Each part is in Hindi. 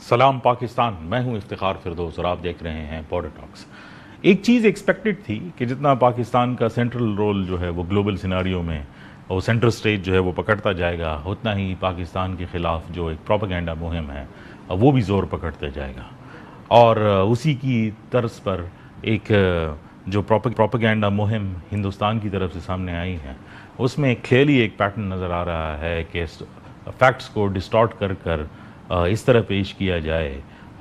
सलाम पाकिस्तान, मैं हूं इफ्तिखार फिरदौस और आप देख रहे हैं बॉर्डर टॉक्स। एक चीज़ एक्सपेक्टेड थी कि जितना पाकिस्तान का सेंट्रल रोल जो है वो ग्लोबल सिनारियो में वो सेंटर स्टेज जो है वो पकड़ता जाएगा, उतना ही पाकिस्तान के ख़िलाफ़ जो एक प्रोपेगेंडा मुहिम है वो भी ज़ोर पकड़ते जाएगा। और उसी की तर्ज पर एक जो प्रोपेगेंडा मुहिम हिंदुस्तान की तरफ से सामने आई है, उसमें क्लियरली एक पैटर्न नज़र आ रहा है कि फैक्ट्स को डिस्टॉर्ट कर कर इस तरह पेश किया जाए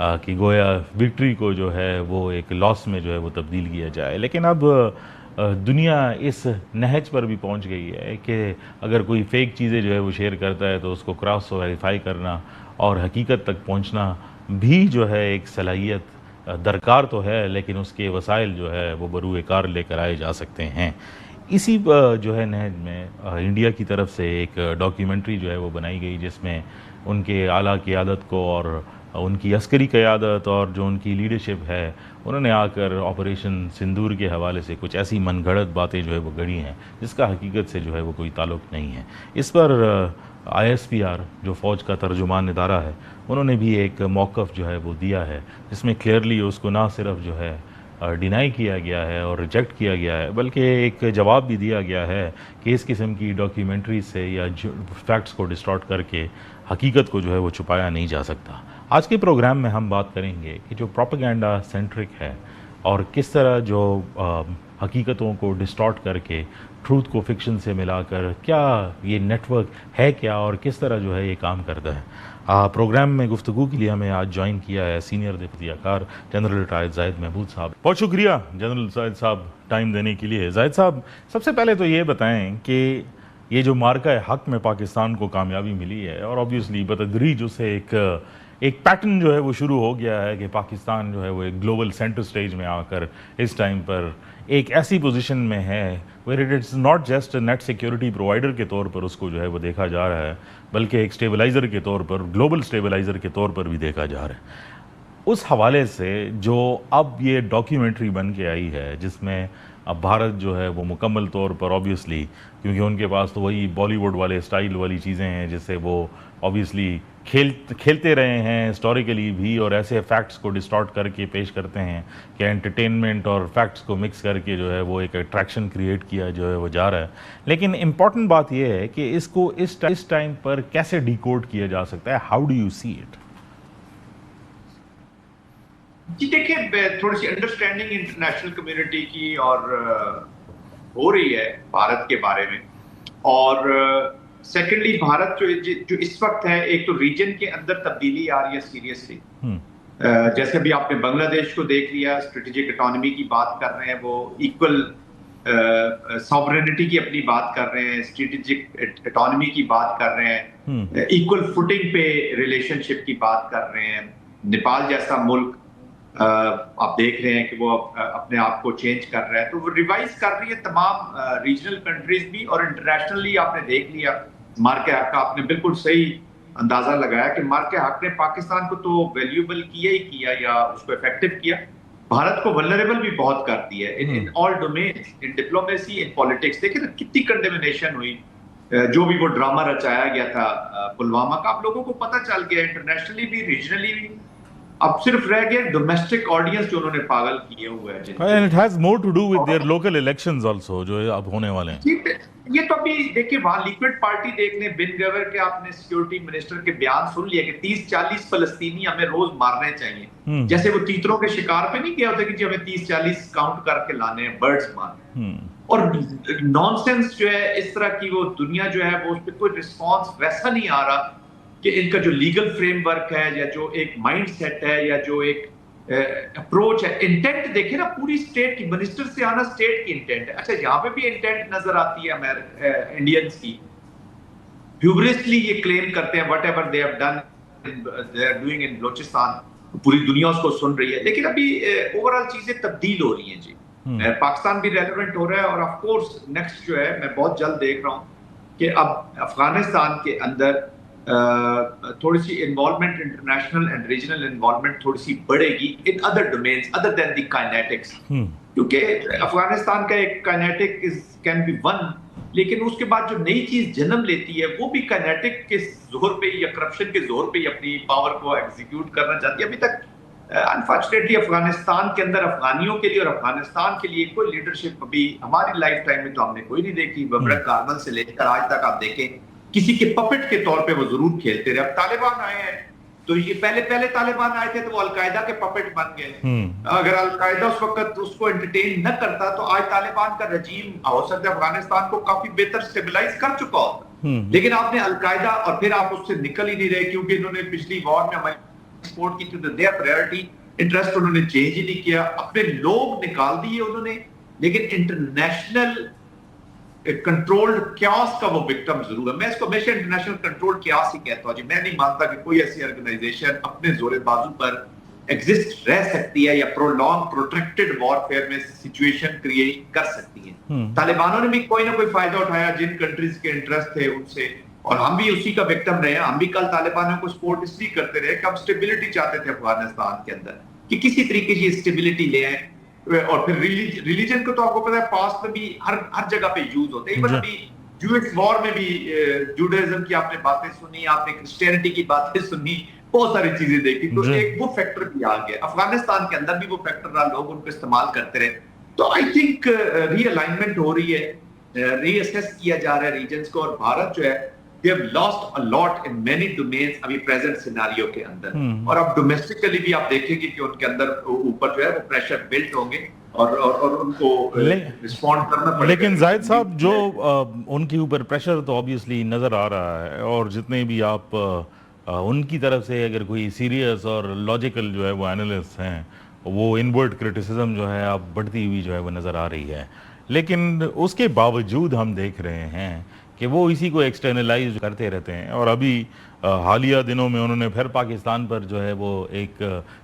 कि गोया विक्ट्री को जो है वो एक लॉस में जो है वो तब्दील किया जाए। लेकिन अब दुनिया इस नहज पर भी पहुंच गई है कि अगर कोई फेक चीज़ें जो है वो शेयर करता है तो उसको क्रॉस वेरीफाई करना और हकीकत तक पहुंचना भी जो है एक सलाहियत दरकार तो है, लेकिन उसके वसाइल जो है वो बरूए कार लेकर आए जा सकते हैं। इसी जो है नहज में इंडिया की तरफ से एक डॉक्यूमेंट्री जो है वो बनाई गई, जिसमें उनके आला क़यादत को और उनकी अस्करी क़यादत और जो उनकी लीडरशिप है, उन्होंने आकर ऑपरेशन सिंदूर के हवाले से कुछ ऐसी मनगढ़ंत बातें जो है वो गढ़ी हैं जिसका हकीकत से जो है वो कोई ताल्लुक़ नहीं है। इस पर ISPR जो फ़ौज का तर्जुमान इदारा है, उन्होंने भी एक मौक़िफ़ जो है वो दिया है, जिसमें क्लियरली उसको ना सिर्फ जो है डिनाई किया गया है और रिजेक्ट किया गया है, बल्कि एक जवाब भी दिया गया है कि इस किस्म की डॉक्यूमेंट्री से या फैक्ट्स को डिस्टॉर्ट करके हकीकत को जो है वो छुपाया नहीं जा सकता। आज के प्रोग्राम में हम बात करेंगे कि जो प्रोपेगेंडा सेंट्रिक है और किस तरह जो हकीकतों को डिस्टॉर्ट करके ट्रूथ को फिक्शन से मिलाकर क्या ये नेटवर्क है क्या और किस तरह जो है ये काम करता है। प्रोग्राम में गुफ्तगू के लिए हमें आज ज्वाइन किया है सीनियर दफ्तियाकार जनरल रिटायर्ड जाहिद महमूद साहब। बहुत शुक्रिया जनरल जाहिद साहब टाइम देने के लिए। जाहिद साहब, सबसे पहले तो ये बताएं कि ये जो मार्का हक में पाकिस्तान को कामयाबी मिली है और ऑब्वियसली बतदरीज उसे एक पैटर्न जो है वो शुरू हो गया है कि पाकिस्तान जो है वो एक ग्लोबल सेंटर स्टेज में आकर इस टाइम पर एक ऐसी पोजीशन में है where it is not just net security provider के तौर पर उसको जो है वो देखा जा रहा है, बल्कि एक स्टेबलाइज़र के तौर पर, ग्लोबल स्टेबलाइज़र के तौर पर भी देखा जा रहा है। उस हवाले से जो अब ये डॉक्यूमेंट्री बन के आई है, जिसमें अब भारत जो है वो मुकम्मल तौर पर ऑब्वियसली, क्योंकि उनके पास तो वही बॉलीवुड वाले स्टाइल वाली चीज़ें हैं जिससे वो ऑब्वियसली खेलते रहे हैं हिस्टोरिकली भी, और ऐसे फैक्ट्स को डिस्टॉर्ट करके पेश करते हैं कि एंटरटेनमेंट और फैक्ट्स को मिक्स करके जो है वो एक अट्रैक्शन क्रिएट किया जो है वो जा रहा है। लेकिन इम्पॉर्टेंट बात यह है कि इसको इस टाइम पर कैसे डिकोड किया जा सकता है। How do you see it? जी देखिए, थोड़ी सी अंडरस्टैंडिंग इंटरनेशनल कम्युनिटी की और हो रही है भारत के बारे में, और सेकेंडली भारत जो इस वक्त है, एक तो रीजन के अंदर तब्दीली आ रही है सीरियसली। जैसे अभी आपने बांग्लादेश को देख लिया, स्ट्रेटेजिक ऑटोनॉमी की बात कर रहे हैं, वो इक्वल सॉवरेनिटी की अपनी बात कर रहे हैं, स्ट्रेटेजिक ऑटोनॉमी की बात कर रहे हैं, इक्वल फुटिंग पे रिलेशनशिप की बात कर रहे हैं। नेपाल जैसा मुल्क आप देख रहे हैं कि वो अपने आप को चेंज कर रहा है, तो वो रिवाइज कर रही है तमाम रीजनल कंट्रीज भी, और इंटरनेशनली आपने देख लिया मार्के हक का आपने बिल्कुल सही अंदाजा लगाया कि मार्के हक ने पाकिस्तान को तो वैल्यूएबल किया ही किया, या उसको इफेक्टिव किया, भारत को वल्नरेबल भी बहुत कर दिया in all domains, in diplomacy, in politics. देखिए ना कितनी कंडेमिनेशन हुई, जो भी वो ड्रामा रचाया गया था पुलवामा का, आप लोगों को पता चल गया इंटरनेशनली भी, रीजनली भी। अब सिर्फ रह गया डोमेस्टिक ऑडियंस जो उन्होंने पागल किए हुए हैं, and it has more to do with their local elections also जो अब होने वाले हैं। ये तो अभी देखिए, वहां लिक्विड पार्टी देखने बिन गवर के आपने सिक्योरिटी मिनिस्टर के बयान सुन लिया कि 30-40 फलस्तीनी हमें रोज मारने चाहिए। जैसे वो तीतरों के शिकार पे नहीं किया होता कि जी हमें 30-40 काउंट करके लाने हैं, बर्ड्स मारने। और नॉनसेंस जो है इस तरह की, वो दुनिया जो है वो उस पर कोई रिस्पॉन्स वैसा नहीं आ रहा कि इनका जो लीगल फ्रेमवर्क है, या जो एक माइंड सेट है, या जो एक अप्रोच है, इंटेंट देखे ना पूरी स्टेट की, मिनिस्टर से आना स्टेट की इंटेंट है। अच्छा, यहाँ पे भी इंटेंट नजर आती है इंडियंस की। ह्यूब्रिस्टली ये क्लेम करते हैं whatever they have done, they are doing in Balochistan, पूरी दुनिया उसको सुन रही है। लेकिन अभी ओवरऑल चीजें तब्दील हो रही हैं जी। पाकिस्तान भी रेलेवेंट हो रहा है, और ऑफ कोर्स नेक्स्ट जो है मैं बहुत जल्द देख रहा हूँ कि अब अफगानिस्तान के अंदर थोड़ी सी involvement, international and regional involvement थोड़ी सी बढ़ेगी in other domains other than the kinetics, क्योंकि अफगानिस्तान का एक काइनेटिक कैन बी वन लेकिन उसके बाद जो नई चीज जन्म लेती है वो भी काइनेटिक के जोर पे या करप्शन के जोर पे अपनी पावर को एग्जीक्यूट करना चाहती है। अभी तक अनफॉर्चुनेटली अफगानिस्तान के अंदर अफगानियों के लिए और अफगानिस्तान के लिए कोई लीडरशिप अभी हमारी लाइफ टाइम में तो हमने कोई नहीं देखी। बबरक कार्मल से लेकर आज तक आप देखें किसी के पपेट के तौर पे वो जरूर खेलते रहे। अब तालिबान आए हैं तो ये पहले तालिबान आए थे तो वो अलकायदा के पपेट बन गए। अगर अलकायदा उस वक्त उसको एंटरटेन न करता तो आज तालिबान का रजीम हो सकता है अफगानिस्तान को काफी बेहतर स्टेबलाइज कर चुका होता। लेकिन आपने अलकायदा और फिर आप उससे निकल ही नहीं रहे क्योंकि इन्होंने पिछली वॉर में हमारी सपोर्ट की थी तो देयर प्रायोरिटी इंटरेस्ट उन्होंने चेंज ही नहीं किया। अपने लोग निकाल दिए उन्होंने, लेकिन इंटरनेशनल कंट्रोल्ड क्यास का वो विक्टिम जरूर है। मैं इसको हमेशा इंटरनेशनल कंट्रोल्ड क्यास ही कहता हूँ जी। मैं नहीं मानता कि कोई ऐसी ऑर्गेनाइजेशन अपने जोरे बाजू पर एग्जिस्ट रह सकती है या प्रोलॉन्ग प्रोट्रैक्टेड वॉरफेयर में सिचुएशन क्रिएट कर सकती है। तालिबानों ने भी कोई ना कोई फायदा उठाया जिन कंट्रीज के इंटरेस्ट थे उनसे, और हम भी उसी का विक्टिम रहे। हम भी कल तालिबानों को सपोर्ट इसलिए करते रहे कि हम स्टेबिलिटी चाहते थे अफगानिस्तान के अंदर, कि किसी तरीके की स्टेबिलिटी ले आए। और फिर रिलीजन को तो आपको पता है पास्ट में भी हर जगह पे यूज होते हैं। इवन अभी जूइश वॉर में भी जूडाइज्म की आपने बातें सुनी, आपने क्रिश्चियनिटी की बातें सुनी, बहुत सारी चीजें देखी। तो एक वो फैक्टर भी आ गया अफगानिस्तान के अंदर भी, वो फैक्टर रहा, लोग उनको इस्तेमाल करते रहे। तो आई थिंक रीअलाइनमेंट हो रही है, रीअसेस किया जा रहा है रीजन्स को, और भारत जो है they have lost a lot in many domains अभी प्रेजेंट सिनेरियो के अंदर। और अब डोमेस्टिकली भी आप देखेंगे कि उनके अंदर ऊपर जो है वो प्रेशर बिल्ट होंगे और उनको रिस्पॉन्ड करना पड़ेगा। लेकिन जाहिद साहब जो उनके ऊपर प्रेशर तो ऑब्वियसली नजर आ रहा है, और जितने भी आप उनकी तरफ से अगर कोई सीरियस और लॉजिकल जो है वो एनालिस्ट हैं, वो इनवर्ड क्रिटिसिज्म जो है अब बढ़ती हुई जो है वो नज़र आ रही है। लेकिन उसके बावजूद हम देख रहे हैं कि वो इसी को एक्सटर्नलाइज करते रहते हैं। और अभी हालिया दिनों में उन्होंने फिर पाकिस्तान पर जो है वो एक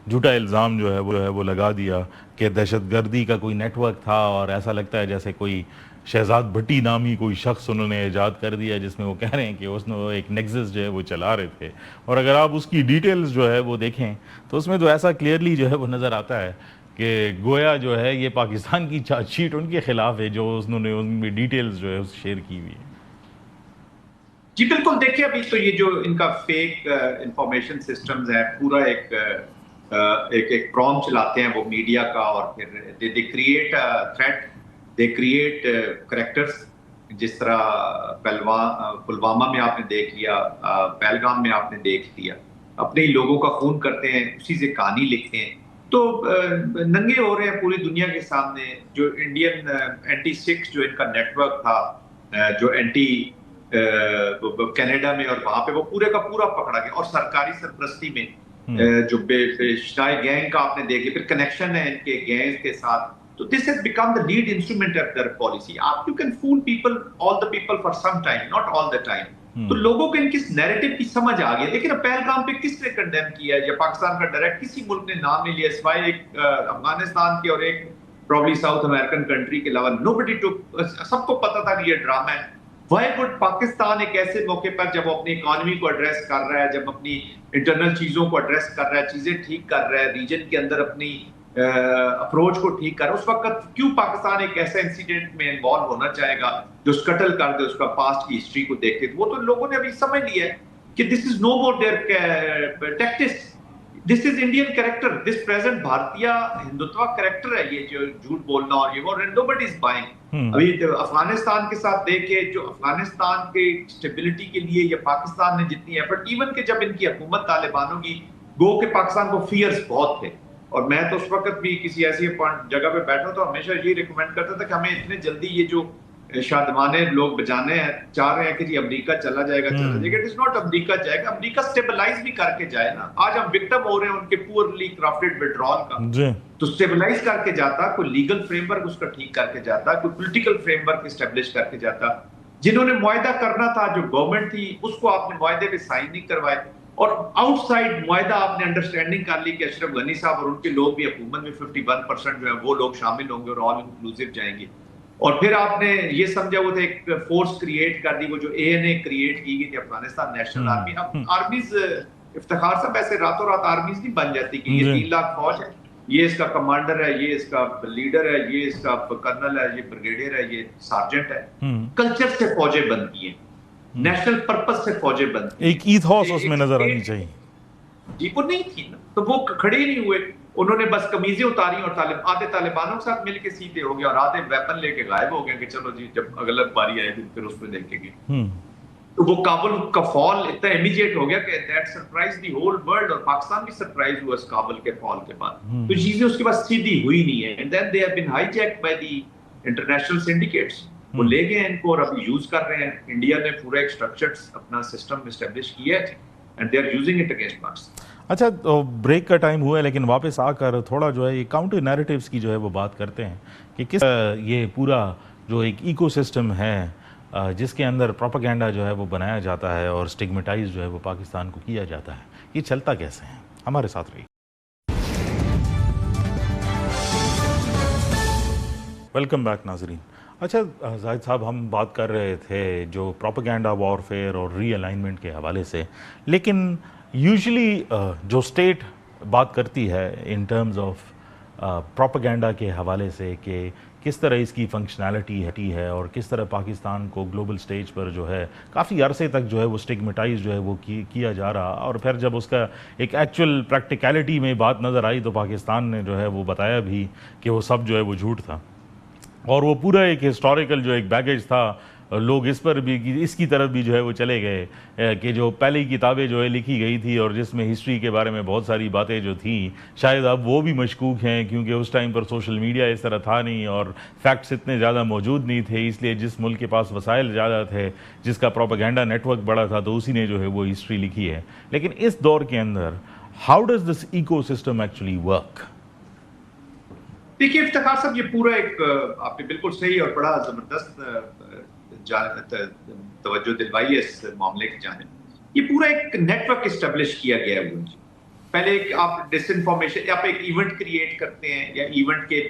झूठा इल्ज़ाम जो है वो लगा दिया कि दहशतगर्दी का कोई नेटवर्क था, और ऐसा लगता है जैसे कोई शहजाद भट्टी नामी कोई शख्स उन्होंने ईजाद कर दिया, जिसमें वो कह रहे हैं कि उसने एक नेक्सस जो है वो चला रहे थे। और अगर आप उसकी डिटेल्स जो है वो देखें तो उसमें तो ऐसा क्लियरली जो है वो नज़र आता है कि गोया जो है ये पाकिस्तान की चार्जशीट उनके खिलाफ है जो उन्होंने उनमें डिटेल्स जो है शेयर की हुई है। जी बिल्कुल, देखिए अभी तो ये जो इनका फेक इंफॉर्मेशन सिस्टम्स है, पूरा एक प्रॉम्प्ट चलाते हैं वो मीडिया का, और फिर they create threat, they create characters. जिस तरह पुलवामा में आपने देख लिया, पहलगाम में आपने देख लिया, अपने ही लोगों का खून करते हैं, उसी से कहानी लिखते हैं। तो नंगे हो रहे हैं पूरी दुनिया के सामने। जो इंडियन एंटी सिक्स जो इनका नेटवर्क था, जो एंटी कनाडा में, और वहां पे वो पूरे का पूरा पकड़ा गया, और सरकारी सरपरस्ती में जो बेशनाई गैंग का आपने देख लिया, फिर कनेक्शन है इनके गैंग के साथ। तो this has become the lead instrument of their policy. आप you can fool people, all the people for some time, not all the time. तो लोगों को इनकी नैरेटिव की समझ आ गई। लेकिन पहलगाम पे किसने कंडेम किया, या पाकिस्तान का डायरेक्ट किसी मुल्क ने नाम नहीं लिया सिवाय एक अफगानिस्तान के और एक प्रॉब्ली साउथ अमेरिकन कंट्री के अलावा। नोबडी टुक, सबको पता था कि ये ड्रामा है। Why would पाकिस्तान एक ऐसे मौके पर जब वो अपनी इकोनॉमी को एड्रेस कर रहा है, जब अपनी इंटरनल चीजों को एड्रेस कर रहा है, चीजें ठीक कर रहा है, रीजन के अंदर अपनी अप्रोच को ठीक कर रहा है, उस वक्त क्यों पाकिस्तान एक ऐसे इंसिडेंट में इन्वॉल्व होना चाहेगा जो स्कटल कर दे उसका पास्ट की हिस्ट्री को देख के? वो तो लोगों ने अभी समझ लिया है कि this is no more their tactics, this is Indian character, this present भारतीय हिंदुत्व कैरेक्टर है ये जो झूठ बोलना और ये वो, नोबडी इज बाइंग। अभी अफगानिस्तान के साथ देखे, जो अफगानिस्तान के स्टेबिलिटी के लिए या पाकिस्तान ने जितनी एफर्ट, इवन के जब इनकी हुकूमत तालिबानों की, गो के पाकिस्तान को फियर्स बहुत थे। और मैं तो उस वक्त भी किसी ऐसी जगह पे बैठा तो हमेशा ये रिकमेंड करता था कि हमें इतने जल्दी ये जो शादमाने लोग बजाने हैं चाह रहे हैं कि जी अमेरिका चला जाएगा, इट इज नॉट अमेरिका जाएगा, अमेरिका स्टेबलाइज भी करके जाए ना। आज हम विक्टिम हो रहे हैं उनके पुअरली क्राफ्टेड विड्रॉल का, तो स्टेबलाइज करके जाता, कोई लीगल फ्रेमवर्क उसका ठीक करके जाता, कोई पॉलिटिकल फ्रेमवर्क एस्टेब्लिश करके जाता। जिन्होंने मुआहदा करना था, जो गवर्नमेंट थी, उसको आपने मुआहदे पे साइन नहीं करवाए, और आउटसाइड मुआहदा आपने अंडरस्टैंडिंग कर ली कि अशरफ गनी साहब और उनके लोग भी हुकूमत में 51% जो है वो लोग शामिल होंगे और ऑल इंक्लूसिव जाएंगे। और फिर आपने ये समझा वो एक फोर्स क्रिएट कर दी, वो जो ANA क्रिएट की गई थी, अफगानिस्तान नेशनल आर्मी। अब आर्मीज, इफ्तिखार साहब, ऐसे रातों रात आर्मीज नहीं बन जाती कि ये 3 लाख फौज है ये इसका कमांडर है, ये इसका लीडर है, ये इसका कर्नल है, ये ब्रिगेडियर है, ये सार्जेंट है। कल्चर से फौजें बनती हैं, नेशनल पर्पस से फौजें बनती हैं, एक ईथॉस उसमें नजर आनी चाहिए। जी वो नहीं थी ना, तो वो खड़े ही नहीं हुए। उन्होंने बस कमीजें उतारी और आधे तालिबानों के साथ मिलके सीधे हो गए और आधे वेपन लेके गायब हो गए कि चलो जी जब अगली बारी आएगी फिर उसमें देखेंगे। तो वो काबुल का फॉल इतना इमीडिएट हो गया कि that surprise the whole world, और पाकिस्तान भी सरप्राइज हुआ इस काबुल के फॉल के बाद। तो चीजें उसके बाद सीधी हुई नहीं है, and then they have been hijacked by the international syndicates. वो ले गए इनको और अभी यूज कर रहे हैं। इंडिया ने पूरा एक स्ट्रक्चर्ड अपना सिस्टम एस्टेब्लिश किया है and they are using it against Pakistan. अच्छा, तो ब्रेक का टाइम हुआ है, लेकिन वापस आकर थोड़ा जो है ये काउंटर नैरेटिव्स की जो है वो बात करते हैं कि किस ये पूरा जो एक इकोसिस्टम है जिसके अंदर प्रोपेगेंडा जो है वो बनाया जाता है और स्टिग्मेटाइज जो है वो पाकिस्तान को किया जाता है, ये चलता कैसे है? हमारे साथ रहिए। वेलकम बैक नाजरीन। अच्छा जाहिद साहब, हम बात कर रहे थे जो प्रोपेगेंडा वॉरफेयर और रीअलाइनमेंट के हवाले से, लेकिन यूजुअली जो स्टेट बात करती है इन टर्म्स ऑफ प्रोपेगेंडा के हवाले से कि किस तरह इसकी फंक्शनैलिटी है और किस तरह पाकिस्तान को ग्लोबल स्टेज पर जो है काफ़ी अरसे तक जो है वो स्टिग्मेटाइज जो है वो किया जा रहा, और फिर जब उसका एक एक्चुअल प्रैक्टिकलिटी में बात नज़र आई तो पाकिस्तान ने जो है वो बताया भी कि वो सब जो है वो झूठ था, और वो पूरा एक हिस्टोरिकल जो एक बैगेज था, लोग इस पर भी इसकी तरफ भी जो है वो चले गए कि जो पहली किताबें जो है लिखी गई थी और जिसमें हिस्ट्री के बारे में बहुत सारी बातें जो थी शायद अब वो भी मशकूक हैं, क्योंकि उस टाइम पर सोशल मीडिया इस तरह था नहीं और फैक्ट्स इतने ज़्यादा मौजूद नहीं थे, इसलिए जिस मुल्क के पास वसाइल ज़्यादा थे, जिसका प्रोपेगेंडा नेटवर्क बड़ा था, तो उसी ने जो है वो हिस्ट्री लिखी है। लेकिन इस दौर के अंदर how does this ecosystem actually work? देखिए इफ्तिखार साहब, ये पूरा एक आपने बिल्कुल सही और बड़ा जबरदस्त तवज्जो दिलवाई है इस मामले की जानिब। ये पूरा एक नेटवर्क एस्टेब्लिश किया गया है। पहले आप डिसइंफॉर्मेशन, आप एक इवेंट क्रिएट करते हैं या इवेंट के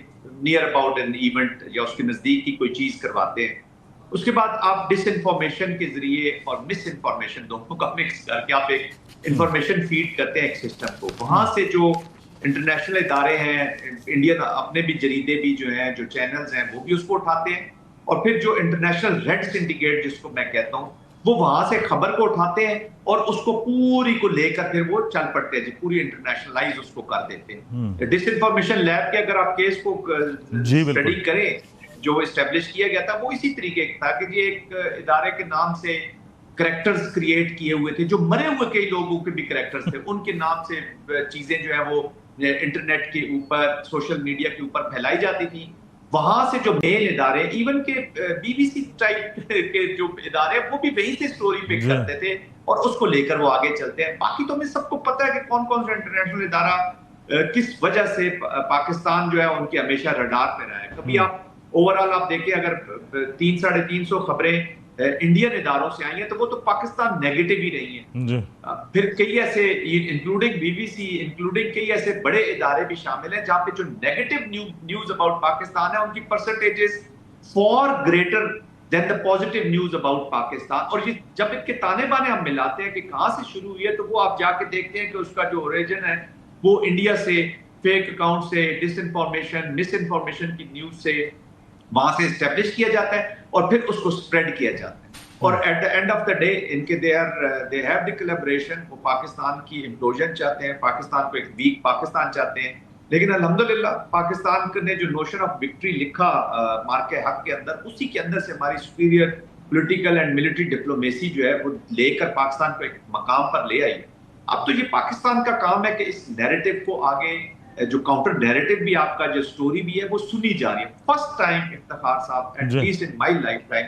नियर अबाउट एन इवेंट या उसके नजदीक की कोई चीज करवाते हैं, उसके बाद आप डिसइंफॉर्मेशन के जरिए और मिस इन्फॉर्मेशन दोनों का मिक्स करके आप एक इंफॉर्मेशन फीड करते हैं एक सिस्टम को। वहां से जो इंटरनेशनल इदारे हैं, इंडियन अपने भी जरीदे भी जो हैं, जो चैनल्स हैं, वो भी उसको उठाते हैं, और फिर जो इंटरनेशनल रेड सिंडिकेट जिसको मैं कहता हूँ, वो वहां से खबर को उठाते हैं और उसको पूरी को लेकर फिर वो चल पड़ते हैं, पूरी इंटरनेशनलाइज उसको कर देते हैं। डिसइंफॉर्मेशन लैब के अगर आप केस को स्टडी करें, जो एस्टेब्लिश किया गया था वो इसी तरीके का था कि ये एक इदारे के नाम से करेक्टर्स क्रिएट किए हुए थे, जो मरे हुए कई लोगों के भी करेक्टर्स थे, उनके नाम से चीजें जो है वो इंटरनेट के ऊपर, सोशल मीडिया के ऊपर फैलाई जाती थी। वहां से जो मेन इदारे, इवन के बीबीसी टाइप के जो इदारे, वो भी वहीं से स्टोरी पिक करते थे और उसको लेकर वो आगे चलते हैं। बाकी तो हमें सबको पता है कि कौन कौन सा इंटरनेशनल इदारा किस वजह से पाकिस्तान जो है उनके हमेशा रडार पे रहा है। कभी आप ओवरऑल आप देखें, अगर 300-350 खबरें इंडियन इदारों से आई हैं तो वो तो पाकिस्तान नेगेटिव ही रही हैं। फिर कई ऐसे, इंक्लूडिंग बीबीसी, इंक्लूडिंग कई ऐसे बड़े इदारे भी शामिल हैं जहां पे जो नेगेटिव न्यूज अबाउट पाकिस्तान है उनकी percentages for greater than the positive news about Pakistan. और ये जब इनके ताने बाने हम मिलाते हैं कि कहां से शुरू हुई है, तो वो आप जाके देखते हैं कि उसका जो ओरिजिन है वो इंडिया से, फेक अकाउंट से, डिसइंफॉर्मेशन, मिस इन्फॉर्मेशन की न्यूज से वहां से एस्टेब्लिश किया जाता है और फिर उसको स्प्रेड किया जाता है। और at the end of the day इनके दे हैव द कोलैबोरेशन। वो पाकिस्तान की इम्प्लोजन चाहते हैं, पाकिस्तान को एक वीक पाकिस्तान चाहते हैं, लेकिन अल्हम्दुलिल्लाह पाकिस्तान ने जो नोशन ऑफ विक्ट्री लिखा मार्के हक के अंदर, उसी के अंदर से हमारी superior political and military diplomacy जो है वो लेकर पाकिस्तान को एक मकाम पर ले आई है। अब तो ये पाकिस्तान का काम है कि इस नैरेटिव को आगे, जो काउंटर नैरेटिव भी आपका जो स्टोरी भी है वो सुनी जा रही है। First time Iftikhar sahab, at least in my lifetime,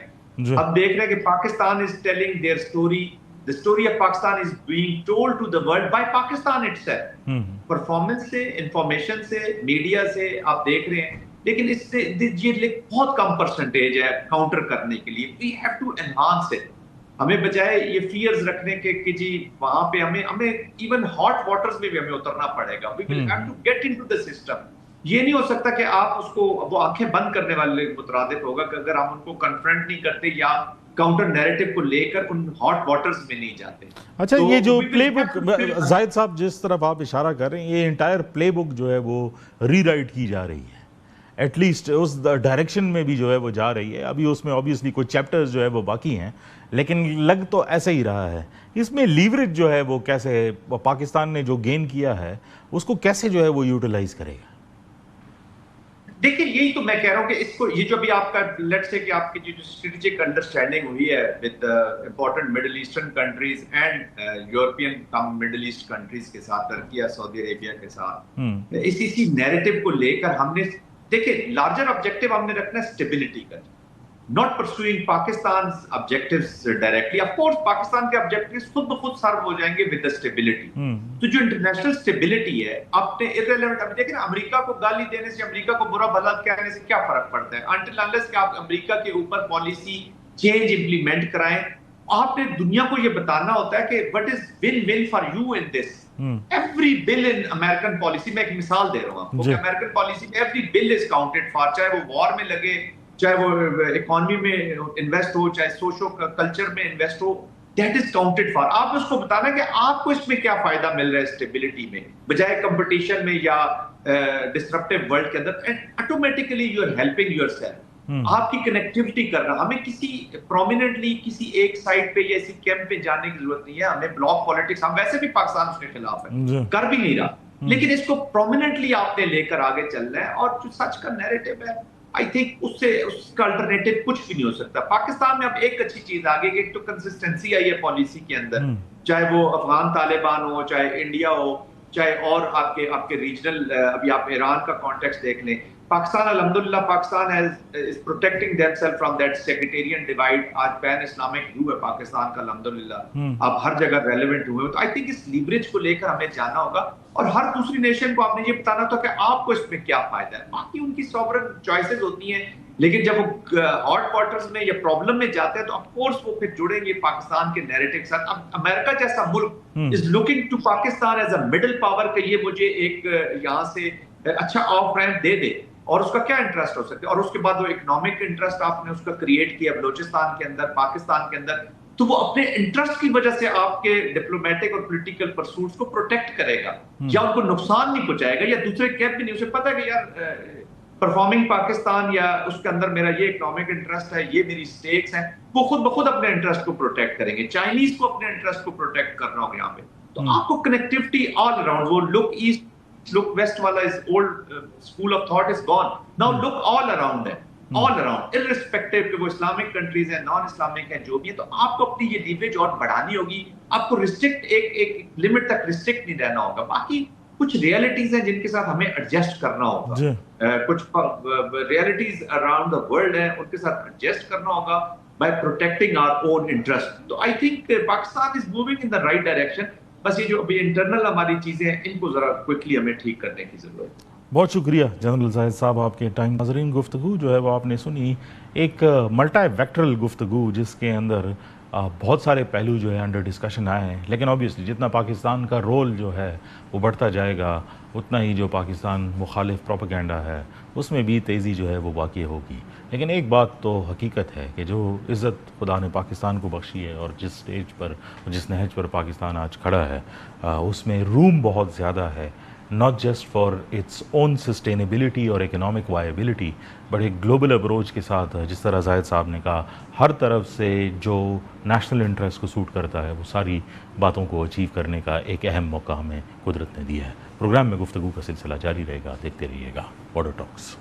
हम देख रहे हैं कि Pakistan is telling their story, the story of Pakistan is being told to the world by Pakistan itself. Performance से, इंफॉर्मेशन से, मीडिया से आप देख रहे हैं, लेकिन इससे ये बहुत कम परसेंटेज है काउंटर करने के लिए। We have to enhance it. हमें बजाय ये फियर्स रखने के कि जी वहां पे हमें इवन हॉट वाटर्स में भी हमें उतरना पड़ेगा। We will have to get into the system. ये नहीं हो सकता कि आप उसको, वो आंखें बंद करने वाले मुतरादिफ होगा कि अगर हम उनको कन्फ्रंट नहीं करते या काउंटर नैरेटिव को लेकर उन हॉट वाटर्स में नहीं जाते। अच्छा, तो ये जो we will playbook, have to build- Zahid साहब जिस तरफ आप इशारा कर रहे हैं, ये इंटायर प्लेबुक जो है वो रीराइट की जा रही है, एटलीस्ट उस डायरेक्शन में भी जो है वो जा रही है। अभी उसमें ऑब्वियसली कुछ चैप्टर्स जो है वो बाकी हैं, लेकिन लग तो ऐसा ही रहा है। इसमें लीवरेज जो है वो कैसे, पाकिस्तान ने जो गेन किया है उसको कैसे जो है वो यूटिलाइज करेगा? देखिए, यही तो मैं कह रहा हूं कि इसको, ये जो भी आपका लेट्स से कि आपकी जो स्ट्रेटेजिक अंडरस्टैंडिंग हुई है with important middle eastern countries and European come middle east countries के साथ, टर्की या सऊदी अरेबिया के साथ, इसी नैरेटिव को लेकर हमने, देखिए, लार्जर ऑब्जेक्टिव हमने रखना है स्टेबिलिटी का, not pursuing Pakistan objectives directly. Of course Pakistan के ऑब्जेक्टिव्स खुद ब खुद सर्व हो जाएंगे विद द स्टेबिलिटी। तो जो इंटरनेशनल स्टेबिलिटी है, आपने इररिलेवेंट, अब देखिए ना, अमेरिका को गाली देने से, अमेरिका को बुरा भला कहने से क्या फर्क पड़ता है, अनटिल अनलेस कि आप अमेरिका के ऊपर पॉलिसी चेंज इंप्लीमेंट कराएं। आपने दुनिया को ये बताना होता है कि what is win win for you in this. Every bill in American policy, मैं एक मिसाल दे रहा हूं आपको, अमेरिकन पॉलिसी में every bill is counted for, चाहे वो वॉर में लगे, चाहे वो इकोनॉमी में इन्वेस्ट हो, चाहे सोशो कल्चर में इन्वेस्ट हो, दैट इज काउंटेड फॉर। आप उसको बताना कि आपको इसमें क्या फायदा मिल रहा है स्टेबिलिटी में, बजाय कंपटीशन में या डिसरप्टिव वर्ल्ड के अंदर, and automatically you are helping yourself. आपकी कनेक्टिविटी करना, हमें किसी प्रोमिनेंटली किसी एक साइड पे या इसी कैंप पे जाने की जरूरत नहीं है। हमें ब्लॉक पॉलिटिक्स, हम वैसे भी पाकिस्तान उसके खिलाफ है, कर भी नहीं रहा, लेकिन इसको प्रोमिनेंटली आपने लेकर आगे चलना है। और जो सच का नैरेटिव है, आई थिंक उसका अल्टरनेटिव कुछ भी नहीं हो सकता। पाकिस्तान में अब एक अच्छी चीज आ गई, एक तो कंसिस्टेंसी आई है पॉलिसी के अंदर, चाहे वो अफगान तालिबान हो, चाहे इंडिया हो, चाहे और आपके रीजनल, अभी आप ईरान का कॉन्टेक्स्ट देख लें। पाकिस्तान अल्हम्दुलिल्लाह, Pakistan is protecting themselves from that sectarian divide. आज पैन इस्लामिक व्यू है पाकिस्तान का अल्हम्दुलिल्लाह, आप हर जगह रेलेवेंट हुए हो। तो आई थिंक इस लीवरेज को लेकर हमें जानना होगा, और हर दूसरी नेशन को आपने ये बताना था कि आपको इसमें क्या फायदा है। बाकी उनकी सॉवरेन चॉइसेस होती हैं, लेकिन जब वो हॉट वाटर्स में या प्रॉब्लम में जाते हैं तो ऑफ कोर्स वो फिर जुड़ेंगे पाकिस्तान के नैरेटिव के साथ। अब अमेरिका जैसा मुल्क is looking to Pakistan as a middle power कि ये मुझे एक यहाँ से अच्छा ऑफ रैंप दे दे, और उसका क्या इंटरेस्ट हो सकता है। और उसके बाद वो इकोनॉमिक इंटरेस्ट आपने उसका क्रिएट किया बलोचिस्तान के अंदर, पाकिस्तान के अंदर, तो वो अपने इंटरेस्ट की वजह से आपके डिप्लोमेटिक और पॉलिटिकल परसूट्स को प्रोटेक्ट करेगा, या उनको नुकसान नहीं पहुंचाएगा, या दूसरे कैंप भी नहीं, उसे पता है कि यार परफॉर्मिंग पाकिस्तान या उसके अंदर मेरा ये इकोनॉमिक इंटरेस्ट है, ये मेरी स्टेक्स हैं, वो खुद ब खुद अपने इंटरेस्ट को प्रोटेक्ट करेंगे। चाइनीज को अपने इंटरेस्ट को प्रोटेक्ट करना होगा यहाँ पे। तो आपको कनेक्टिविटी ऑल अराउंड, वो लुक ईस्ट लुक वेस्ट वाला is old school of thought is gone, now look all around है, ऑल अराउंड, इररिस्पेक्टिव कि वो इस्लामिक कंट्रीज हैं, नॉन इस्लामिक हैं, जो भी है। तो आपको अपनी ये लीवरेज और बढ़ानी होगी, आपको रिस्ट्रिक्ट एक लिमिट तक रिस्ट्रिक्ट नहीं रहना होगा। बाकी कुछ रियलिटीज हैं जिनके साथ हमें एडजस्ट करना होगा, कुछ रियलिटीज अराउंड द वर्ल्ड है, उनके साथ एडजस्ट करना होगा by protecting our own interest. तो I think Pakistan is moving in the right direction. बस ये जो अभी इंटरनल हमारी चीजें हैं, इनको जरा क्विकली हमें ठीक करने की जरूरत है। बहुत शुक्रिया जनरल जाहिद साहब आपके टाइम। नाज़रीन, गुफ्तगू जो है वो आपने सुनी, एक मल्टी वेक्टरल गुफ्तगू जिसके अंदर बहुत सारे पहलू जो है अंडर डिस्कशन आए हैं। लेकिन ऑब्वियसली जितना पाकिस्तान का रोल जो है वो बढ़ता जाएगा, उतना ही जो पाकिस्तान मुखालिफ प्रोपेगेंडा है उसमें भी तेज़ी जो है वो वाक़ई होगी। लेकिन एक बात तो हकीकत है कि जो इज़्ज़त खुदा ने पाकिस्तान को बख्शी है और जिस स्टेज पर, जिस नहज पर पाकिस्तान आज खड़ा है, उसमें रूम बहुत ज़्यादा है, not just for its own sustainability और economic viability, बट एक ग्लोबल अप्रोच के साथ, जिस तरह जाहिद साहब ने कहा, हर तरफ से जो नेशनल इंटरेस्ट को सूट करता है वो सारी बातों को अचीव करने का एक अहम मौका हमें कुदरत ने दिया है। प्रोग्राम में गुफ्तगू का सिलसिला जारी रहेगा, देखते रहिएगा बॉर्डर टॉक्स।